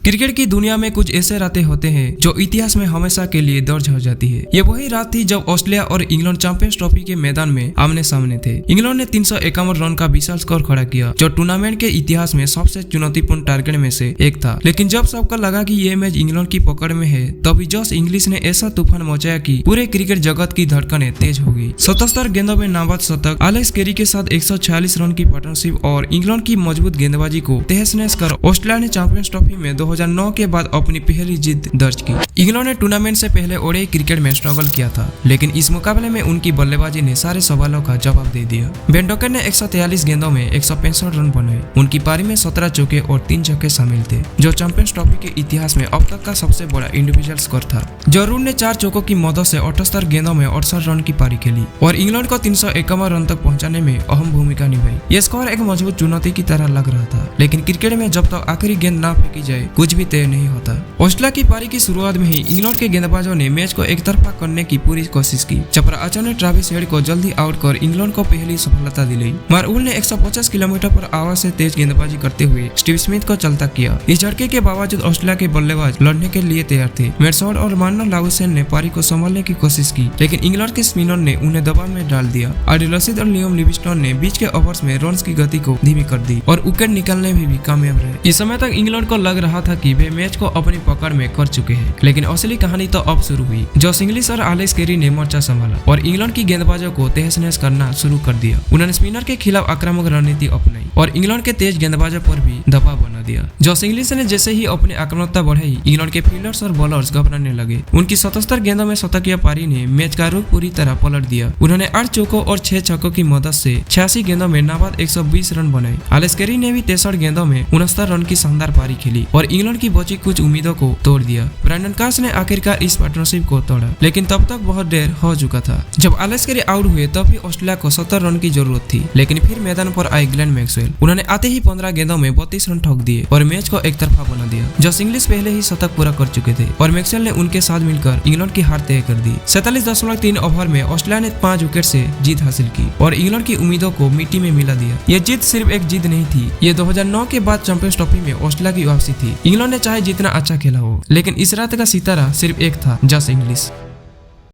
Cricket की दुनिया में कुछ ऐसे रातें होते हैं जो इतिहास में हमेशा के लिए दर्ज हो जाती है। ये वही रात थी जब ऑस्ट्रेलिया और इंग्लैंड चैंपियंस ट्रॉफी के मैदान में आमने सामने थे। इंग्लैंड ने 351 रन का विशाल स्कोर खड़ा किया, जो टूर्नामेंट के इतिहास में सबसे चुनौतीपूर्ण टारगेट में से एक था। लेकिन जब सबको लगा कि ये मैच इंग्लैंड की पकड़ में है, तभी जॉस इंग्लिश ने ऐसा तूफान मचाया कि पूरे क्रिकेट जगत की धड़कनें तेज हो गई। 77 गेंदों में नाबाद शतक, एलेक्स कैरी के साथ 146 रन की पार्टनरशिप और इंग्लैंड की मजबूत गेंदबाजी को तहस-नहस कर ऑस्ट्रेलिया ने चैंपियंस ट्रॉफी में 2009 के बाद अपनी पहली जीत दर्ज की। इंग्लैंड ने टूर्नामेंट से पहले ओडीआई क्रिकेट में स्ट्रगल किया था, लेकिन इस मुकाबले में उनकी बल्लेबाजी ने सारे सवालों का जवाब दे दिया। बेन डॉकन ने 143 गेंदों में 165 रन बनाए। उनकी पारी में 17 चौके और 3 छक्के शामिल थे, जो चैंपियंस ट्रॉफी के इतिहास में अब तक का सबसे बड़ा इंडिविजुअल स्कोर था। जरूर ने 4 चौकों की मदद से 78 गेंदों में 68 रन की पारी खेली और इंग्लैंड को 351 रन तक पहुंचाने में अहम भूमिका निभाई। यह स्कोर एक मजबूत चुनौती की तरह लग रहा था, लेकिन क्रिकेट में जब तक आखिरी गेंद ना फेंकी जाए, कुछ भी तय नहीं होता। ऑस्ट्रेलिया की पारी की शुरुआत में ही इंग्लैंड के गेंदबाजों ने मैच को एक तरफा करने की पूरी कोशिश की। चपरा आर्चर ने ट्रेविस हेड को जल्दी आउट कर इंग्लैंड को पहली सफलता दिलाई। मार्वुल ने 150 किलोमीटर पर आवाज से तेज गेंदबाजी करते हुए स्टीव स्मिथ को चलता किया। इस झटके के बावजूद ऑस्ट्रेलिया के बल्लेबाज लड़ने के लिए तैयार थे। मेटसॉर्ड और मार्नो लाउसेन ने पारी को संभालने की कोशिश की, लेकिन इंग्लैंड के स्पिनर ने उन्हें दबाव में डाल दिया। आदिल रशीद और लियोम लिविंगस्टन ने बीच के ओवर्स में रन्स की गति को धीमी कर दी और विकेट निकालने में भी कामयाब रहे। इस समय तक इंग्लैंड को लग रहा था कि वे मैच को अपनी पकड़ में कर चुके हैं, लेकिन असली कहानी तो अब शुरू हुई। जॉस इंग्लिश और एलेक्स कैरी ने मोर्चा संभाला और इंग्लैंड की गेंदबाजों को तहस-नहस करना शुरू कर दिया। उन्होंने स्पिनर के खिलाफ आक्रामक रणनीति अपनाई और इंग्लैंड के तेज गेंदबाजों पर भी दबाव बना दिया। जॉस इंग्लिश ने जैसे ही अपनी आक्रामकता बढ़ाई, इंग्लैंड के फील्डर्स और बॉलर्स घबराने लगे। उनकी 77 गेंदों में शतकीय पारी ने मैच का रुख पूरी तरह पलट दिया। उन्होंने 8 चौकों और 6 छक्कों की मदद से 86 गेंदों में नाबाद 120 रन बनाए। एलेक्स कैरी ने भी 63 गेंदों में 69 रन की शानदार पारी खेली और इंग्लैंड की बची कुछ उम्मीदों को तोड़ दिया। ब्रेंडन कार्स ने आखिरकार इस पार्टनरशिप को तोड़ा, लेकिन तब तक बहुत देर हो चुका था। जब एलेक्स कैरी आउट हुए तब भी ऑस्ट्रेलिया को 70 रन की जरूरत थी, लेकिन फिर मैदान पर आए ग्लेन मैक्सवेल। उन्होंने आते ही 15 गेंदों में 32 रन ठोक दिए और मैच को एक तरफा बना दिया। जॉस इंग्लिश पहले ही शतक पूरा कर चुके थे और मैक्सवेल ने उनके साथ मिलकर इंग्लैंड की हार तय कर दी। 47.3 ओवर में ऑस्ट्रेलिया ने 5 विकेट से जीत हासिल की और इंग्लैंड की उम्मीदों को मिट्टी में मिला दिया। यह जीत सिर्फ एक जीत नहीं थी, ये 2009 के बाद चैंपियंस ट्रॉफी में ऑस्ट्रेलिया की वापसी थी। इंग्लैंड ने चाहे जितना अच्छा खेला हो, लेकिन इस रात का सितारा सिर्फ एक था, जॉस इंग्लिश।